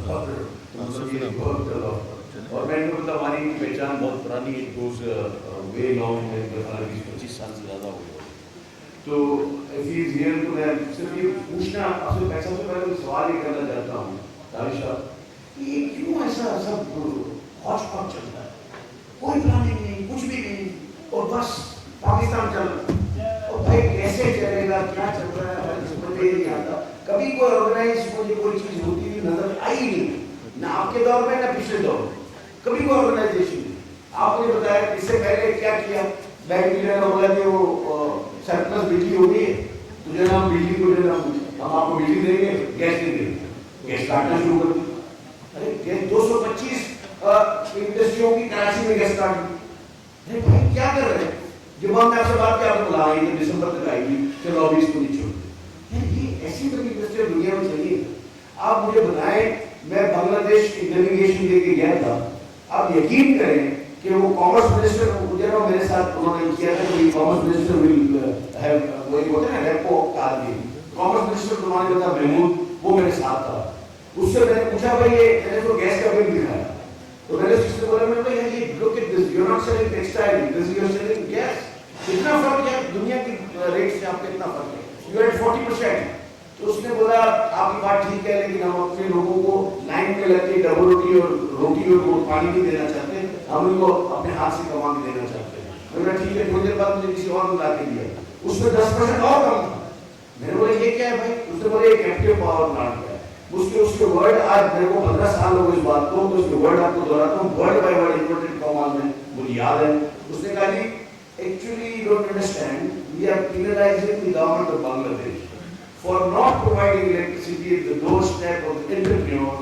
اور میں نے بتا ہماری پہچان بہت پرانی ہے, گوز وے لانگ ہے, 20-25 سال سے زیادہ ہو گیا. تو صرف یہ پوچھنا آپ سے سب سے پہلے سوال یہ کرنا چاہتا ہوں دانش صاحب, یہ کیوں ایسا سب ہوش پاش چلتا ہے, کوئی پلاننگ نہیں, کچھ بھی نہیں, اور بس پاکستان چل رہا ہے, اور بھائی کیسے چلے گا, کیا چل رہا ہے, سمجھ میں نہیں آتا. کبھی کوئی آرگنائز مجھے کوئی چیز ہوتی ہوئی نظر آئی نہیں, نہ آپ کے دور میں نہ پچھلے دور میں, کبھی کوئی آرگنائزیشن نہیں. آپ نے بتایا اس سے پہلے کیا کیا, بینک نے بولا کہ وہ سرپلس بجلی ہو گئی ہے, تجھے نام بجلی کو دینا, ہم آپ کو بجلی دیں گے, گیس نہیں دیں گے, گیس کاٹنا شروع کر دیا. ارے گیس 225 انڈسٹریوں کی کراچی میں گیس کاٹ دی. ارے بھائی کیا کر رہے ہیں, جب ہم نے آپ سے بات کیا آپ نے بولا یہ دسمبر تک آئے گی, چلو ابھی اس کو نہیں چھوڑ دیں. یہ ایسی بڑی انڈسٹری دنیا میں چلیے. آپ مجھے بتائیں, میں بنگلہ دیش کی ڈیلیگیشن دے کے گیا تھا, آپ یقین کریں کہ وہ کامرس منسٹر جو میرے ساتھ انہوں نے کیا تھا کہ کامرس منسٹر وہی ہوتے ہیں ریپو آدمی, کامرس منسٹر انہوں نے بتا محمود, وہ میرے ساتھ تھا. اس سے میں نے پوچھا بھائی یہ میں نے تو گیس کا بل دکھایا, تو میں نے اس سے بولا میں بھائی یہ look at this, you are not selling textile, this you are selling gas. کتنا فرق ہے دنیا کی ریٹ سے, آپ کا اتنا فرق ہے, یو آر 40%. تو اس نے بولا آپ کی بات ٹھیک ہے, لیکن ہم اپنے لوگوں کو لائن میں لگ کے ڈبل روٹی اور پانی نہیں دینا چاہتے, ہم ان کو اپنے ہاتھ سے کما کے دینا چاہتے ہیں. میں نے ٹھیک ہے, تھوڑی دیر بعد مجھے کسی اور نے لا کے دیا, اس میں 10% اور کم تھا. میں نے بولا یہ کیا ہے بھائی, اس نے بولا یہ کیپٹیو پاور پلانٹ ہے. اس کے ورڈ آج میرے کو 15 سال ہو گئے اس بات کو, تو اس کے ورڈ آپ کو دہراتا ہوں, ورڈ بائی ورڈ امپورٹنٹ کام میں مجھے یاد ہے. اس نے کہا جی actually you don't understand, we are penalising the government of Bangladesh for not providing electricity at the doorstep of the entrepreneur,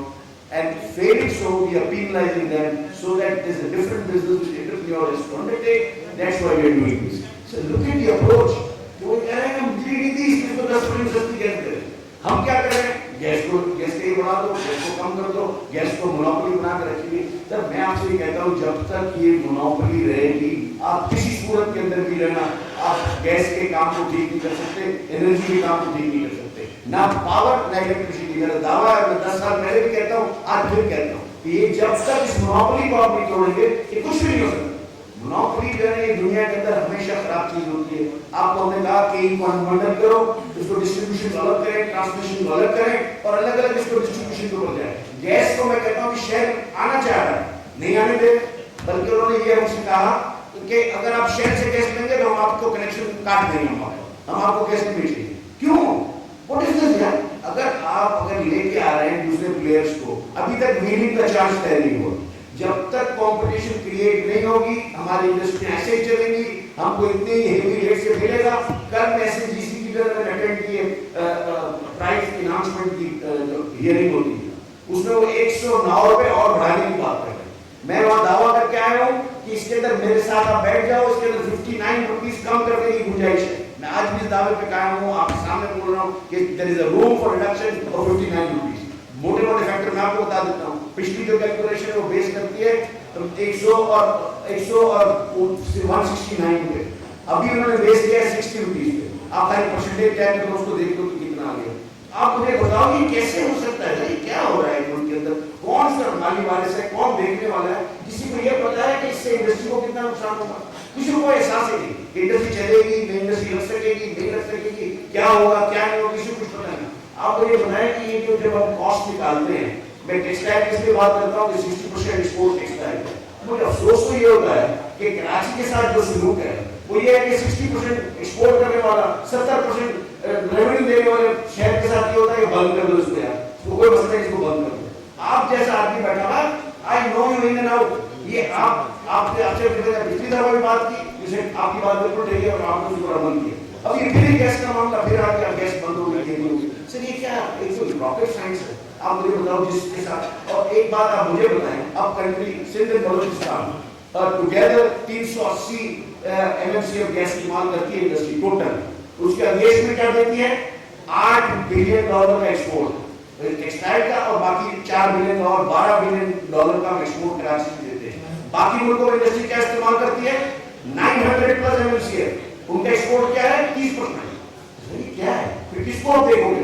and failing so we are penalizing them so that there is a different business which entrepreneur is to undertake. That's why we are doing this. So look at the approach. وہ کہہ رہے ہیں ہم بجلی نہیں تھی, اس کو 10% سستی گیس دے رہے ہیں. ہم کیا کر رہے ہیں, گیس کو ہی بڑھا دو, گیس کو کم کر دو, گیس کو مونوپولی بنا کے رکھیں گے. سر میں آپ سے یہ کہتا ہوں, جب تک یہ مونوپولی رہے گی, آپ کسی صورت کے اندر بھی رہنا, آپ گیس کے کام کو ٹھیک نہیں کر سکتے, انرجی کے کام کو ٹھیک نہیں کر سکتے, نہ پاور نہ الیکٹریسٹی. میرا دعویٰ ہے, میں 10 سال پہلے بھی کہتا ہوں, آج پھر کہتا ہوں, یہ جب تک اس مونوپولی کو آپ نہیں توڑیں گے یہ کچھ بھی نہیں ہو سکتا. مونوپولی جو ہے یہ دنیا کے اندر ہمیشہ خراب چیز ہوتی ہے. آپ کو ہم نے کہا کہ ان کو انبنڈل کرو, اس کو ڈسٹریبیوشن الگ کریں, ٹرانسمیشن الگ کریں, اور الگ الگ اس کو ڈسٹریبیوشن کو ہو جائے. گیس کو میں کہتا ہوں کہ شہر آنا چاہ رہا ہے, نہیں آنے دے, بلکہ انہوں نے یہ ہم سے کہا کہ اگر آپ شہر سے گیس لیں گے تو ہم آپ کو کنیکشن کاٹ دیں گے, ہم آپ کو گیس نہیں بھیجیں گے. کیوں, واٹ از دس یار؟ اگر لے کے آ رہے ہیں دوسرے پلیئرس کو, ابھی تک ویلنگ کا چانس طے نہیں ہوا. جب تک کمپٹیشن کریٹ نہیں ہوگی ہماری انڈسٹری ایسے ہی چلے گی, ہم کو اتنے ہیوی ریٹ سے ملے گا. کل میں ایسے جی سی کی طرف میں اٹینڈ کیے پرائز اناؤنسمنٹ کی ہیئرنگ ہوتی ہے, اس میں وہ 109 روپے اور بڑھانے کی بات کر رہے ہیں. میں وہاں دعویٰ کر کے آیا ہوں کہ اس کے اندر میرے ساتھ آپ بیٹھ جاؤ, اس کے اندر 59 روپیز کم کرنے کی گنجائش ہے. میں آج بھی اس دعوے پہ قائم ہوں, آپ کے سامنے بول رہا ہوں کہ there is a room for reduction of 59 rupees. موٹے موٹے فیکٹر میں آپ کو بتا دیتا ہوں. پچھلی جو کیلکولیشن ہے وہ بیس کرتی ہے 100 اور 169 پہ, ابھی انہوں نے بیس کیا ہے 60 روپیز پہ. آپ خالی پرسنٹیج کیا کرو اس کو دیکھ لو کہ کتنا آ گیا. آپ مجھے بتاؤ یہ کیسے ہو سکتا ہے, یہ کیا ہو رہا ہے ملک کے اندر, کون سا مالی وارث ہے, کون دیکھنے والا ہے, کسی کو یہ پتا ہے کہ اس سے انڈسٹری کو کتنا نقصان ہوگا؟ کسی کو احساس ہے کہ انڈسٹری چلے گی, نہیں انڈسٹری رکھ سکے گی, نہیں رکھ سکے گی, کیا ہوگا کیا نہیں ہوگا, کسی کو کچھ پتا نہیں. آپ کو یہ بتائیں کہ یہ جو جب ہم کاسٹ نکالتے ہیں, میں ٹیکسٹائل کی اس لیے بات کرتا ہوں کہ 60% ایکسپورٹ ٹیکسٹائل ہے. مجھے افسوس تو یہ ہوتا ہے کہ کراچی کے ساتھ جو سلوک ہے وہ یہ ہے کہ 60% ایکسپورٹ کرنے والا 70% ریونیو دینے والے شہر کے ساتھ یہ ہوتا ہے کہ بند کر دو اس کو, یار اس کو کوئی مسئلہ ہے, اس کو بند کر دو. آپ جیسا آدمی بیٹھا ہوا, آئی نو یو ان اینڈ آؤٹ. یہ آپ سے پچھلی دفعہ بھی بات کی, جسے آپ کی بات بالکل ٹھیک ہے اور آپ نے اس کو عمل کیا. اب یہ پھر گیس کا معاملہ پھر آ گیا, گیس بند ہو گئی. سر یہ کیا ایک تو راکٹ سائنس ہے, آپ مجھے بتاؤ جس کے ساتھ. اور ایک بات آپ مجھے بتائیں, اب country Sindh and Balochistan together 380 MMC of gas استعمال کرتی ہے انڈسٹری ٹوٹل. اس کے اگینسٹ میں کیا دیتی ہے, $8 بلین کا ایکسپورٹ ٹیکسٹائل کا, اور باقی $4 بلین اور $12 بلین کا ہم ایکسپورٹ کراچی سے دیتے ہیں. باقی ملکوں میں انڈسٹری کیا استعمال کرتی ہے, 900+ MMC ہے, ان کا ایکسپورٹ کیا ہے 30%. کیا ہے پھر کس کو آپ دیکھو گے,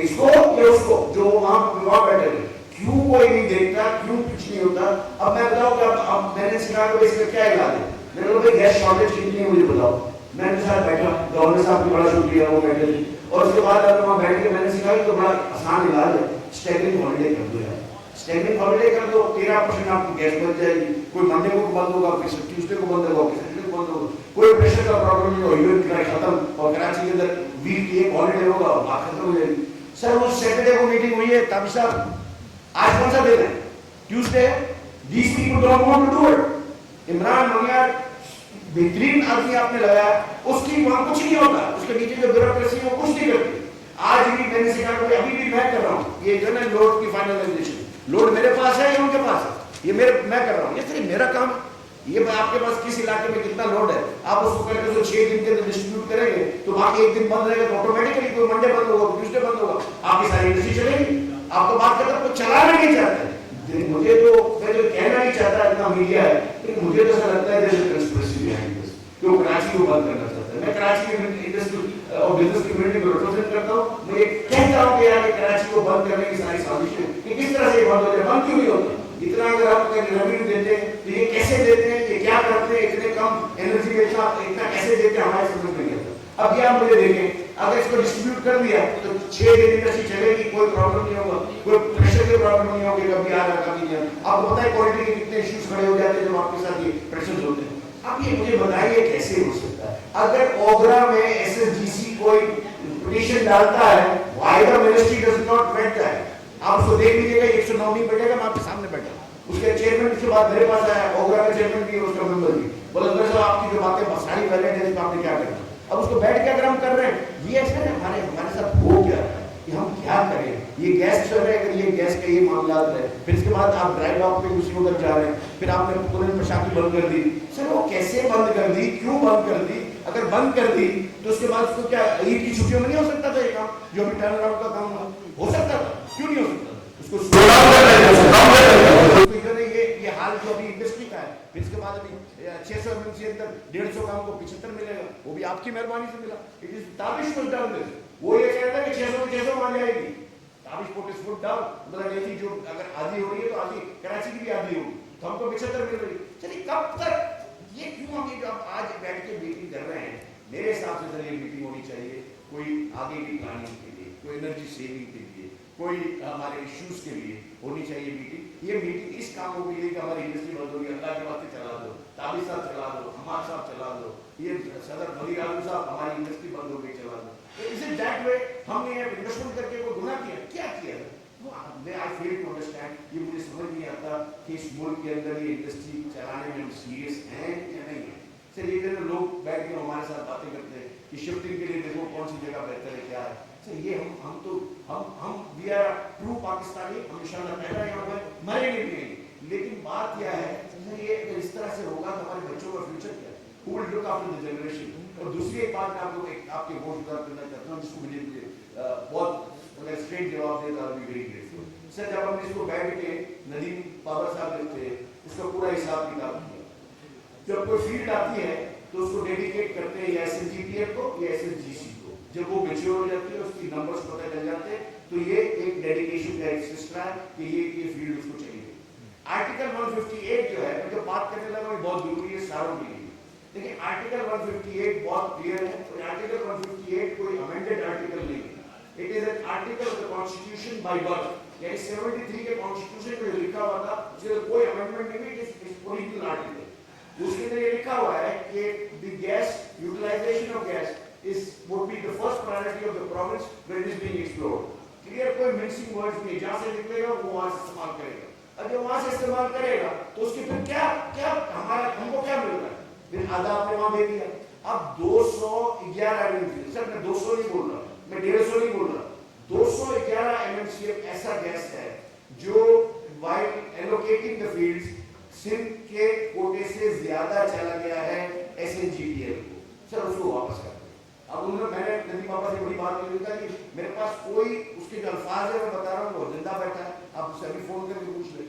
اس کو یا اس کو جو وہاں بیٹھے ہوئے, क्यों कोई नहीं देखता, क्यों कुछ नहीं होता? अब मैं बताऊं कि अब मैंने सिखा को इसका क्या इलाज है? मैंने कहा भाई गैस शॉर्टेज कितनी है मुझे बताओ। मैं उनके साथ बैठा, गवर्नर साहब को बड़ा शुक्रिया, वो बैठे थे, और उसके बाद अगर वहाँ बैठ के मैंने सिखाया तो बड़ा आसान इलाज है, स्टैगरिंग हॉलीडे कर दो यार, स्टैगरिंग हॉलीडे कर दो, 13% आपकी गैस बच जाएगी। कोई मंडे को बंद होगा, फिर ट्यूसडे को बंद होगा, फिर सैटरडे को बंद होगा, कोई प्रेशर का प्रॉब्लम नहीं होगा, यूरिन खत्म, और कराची के अंदर वीक की एक हॉलीडे होगा, बात खत्म हो जाएगी। सर वो सैटरडे को मीटिंग हुई है, तब साहब आज कौन सा दिन है? Tuesday. These people don't want to do it. Imran Mangiyar बेहतरीन आदमी आपने लगाया, उसकी वहां कुछ नहीं होता, उसके नीचे जो ब्यूरोक्रेसी है वो कुछ नहीं करती। आज भी मैंने सिखा, अभी भी मैं कर रहा हूँ ये जो है लोड की फाइनलाइजेशन, लोड मेरे पास है या उनके पास है, ये मैं कर रहा हूँ, ये सिर्फ मेरा काम है। ये आपके पास किस इलाके में कितना लोड है, आप उसको करके जो 6 दिन के अंदर डिस्ट्रीब्यूट करेंगे तो बाकी एक दिन बंद रहेगा तो ऑटोमेटिकली कोई मंडे बंद होगा, ट्यूसडे बंद होगा, आपकी सारी इंडस्ट्री चलेगी। आप तो बात करते हैं चलाना नहीं चाहते, मुझे तो मैं जो कहना नहीं चाहता इतना मीडिया है, लेकिन मुझे तो ऐसा लगता है जैसे कंस्पिरेसी बिहाइंड दिस, कि वो कराची को बंद करना चाहता है। मैं कराची की इंडस्ट्री और बिजनेस कम्युनिटी को रिप्रेजेंट करता हूँ, मैं ये कहता हूँ कि यार कराची को बंद करने की सारी साजिशें कि किस तरह से बंद हो जाए, बंद क्यों नहीं होता? इतना अगर आप रेवेन्यू देते हैं तो ये कैसे देते हैं, ये क्या करते हैं, इतने कम एनर्जी में इतना कैसे देते हैं, हमारे समझ में नहीं आता। अब ये आप मुझे देखें, अगर इसको डिस्ट्रीब्यूट कर दिया तो 6 दिन इंडस्ट्री चलेगी, कोई प्रॉब्लम नहीं होगा, कोई प्रेशर की प्रॉब्लम नहीं होगी, कभी आ रहा कभी नहीं। आपको पता है क्वालिटी के कितने इश्यूज खड़े हो जाते हैं जब आपके साथ ये प्रेशर होते हैं। अब ये मुझे बताइए कैसे हो सकता है? अगर ओगरा में एसएसजीसी कोई पिटीशन डालता है, why the ministry does not vet that? आप उसको देख लीजिएगा, 109 नहीं बैठेगा, मैं आपके सामने बैठा, उसके चेयरमैन उसके बाद मेरे पास आया, ओगरा का चेयरमैन भी उसका मेंबर भी बोला सर आपकी जो बातें सारी वैलिड है, इसमें आपने क्या करना। अब उसको बैठ के अगर हम कर रहे हैं, ये ऐसा है हमारे साथ हो क्या है कि हम क्या करें? ये गैस चल रहा है, अगर ये गैस का ये मामला रहे, फिर इसके बाद आप ड्राई डॉक पे दूसरी उधर जा रहे हैं, फिर आपने तुरंत प्रशासन बंद कर दी। सर वो कैसे बंद कर दी, क्यों बंद कर दी? अगर बंद कर दी तो उसके बाद उसको क्या ईद की छुट्टियों में नहीं हो सकता था ये काम, जो भी टर्न अराउंड का काम हो सकता था, क्यों नहीं हो सकता? उसको ये हाल जो अभी इंडस्ट्री का है, फिर इसके बाद अभी 600 एमएमसी अंदर 150 काम को 75 मिलेगा, वो भी आपकी मेहरबानी से मिला। It is Tabish foot down this, वो ये कहता है कि 600 में 600 मान जाएगी, Tabish put is foot down, मतलब ये जो अगर आधी हो रही है तो आधी कराची की भी आधी होगी, तो हमको 75 मिल रही है। चलिए कब तक ये क्यों हम ये अब आज बैठ के मीटिंग कर रहे हैं? मेरे हिसाब से सर ये मीटिंग होनी चाहिए कोई आगे की प्लानिंग के लिए, कोई एनर्जी सेविंग के लिए, कोई हमारे इश्यूज के लिए होनी चाहिए मीटिंग। ये मीटिंग इस काम को के लिए कि हमारी इंडस्ट्री बंद होगी, अल्लाह के वास्ते चला दो, ताबिश साहब चला दो, हमार साहब चला दो, ये सदर फरीद आलम साहब हमारी इंडस्ट्री बंद हो गई चला दो। तो इज इट दैट वे हमने इन्वेस्टमेंट करके वो गुनाह किया? क्या किया है? आई फेल टू अंडरस्टैंड, ये मुझे समझ नहीं आता कि इस मुल्क के अंदर ये इंडस्ट्री चलाने में हम सीरियस हैं या नहीं है। सर ये जो लोग बैठ के हमारे साथ बातें करते हैं कि शिफ्टिंग के लिए देखो कौन सी जगह बेहतर है, क्या है। सर ये हम वी आर ट्रू पाकिस्तानी, हम इंशाल्लाह पहला यहाँ पर मरेंगे भी नहीं, लेकिन बात क्या है सर ये अगर इस तरह से होगा तो हमारे बच्चों का फ्यूचर क्या है? Who will look after the generation? और दूसरी एक बात मैं आपको आपके वोट करना चाहता हूँ जिसको मुझे बहुत अगर स्ट्रेट जवाब दे तो आई बी वेरी ग्रेटफुल। सर जब हमने इसको बैठ के नदीम पावर साहब लिखते हैं, इसका पूरा हिसाब किताब किया, जब कोई फील्ड आती है तो उसको डेडिकेट करते हैं या एसएनजीपीएल को या एसएसजीसी को, जब वो मैच्योर हो जाती है उसकी नंबर्स पता चल जाते हैं तो ये एक डेडिकेशन का एक सिस्टम है कि ये फील्ड उसको चाहिए। आर्टिकल 158 जो है मैं जो बात करने लगा वो बहुत जरूरी है सारों के लिए, लेकिन आर्टिकल 158 बहुत क्लियर है और आर्टिकल 158 कोई अमेंडेड आर्टिकल नहीं है, it is an article of the constitution by birth, यानी 73 के कॉन्स्टिट्यूशन में लिखा हुआ था, उसके कोई अमेंडमेंट नहीं है, इट इज ओरिजिनल आर्टिकल। उसके अंदर ये लिखा हुआ है कि the gas utilisation of gas is would be the first priority of the province when it is being explored. Clear, कोई मिक्सिंग वर्ड्स नहीं, जहां से निकलेगा वो वहां से इस्तेमाल करेगा, और जब वहां से इस्तेमाल करेगा तो उसके फिर क्या क्या हमारा हमको क्या मिल रहा है? फिर आधा आपने वहां दे दिया। अब 211 एमएमसी, सर मैं 200 नहीं बोल रहा, मैं 150 नहीं बोल रहा, 211 एमएमसीएफ ऐसा गैस है जो while allocating the fields Sindh के कोटे से ज्यादा चला गया है एसएनजीपीएल को, सर उसको वापस कर। अब उन्होंने मैंने नदी पापा से बड़ी बात नहीं था कि मेरे पास कोई उसके जो अल्फाज है मैं बता रहा हूँ वो जिंदा बैठा है, आप उससे अभी फोन करके पूछ ले,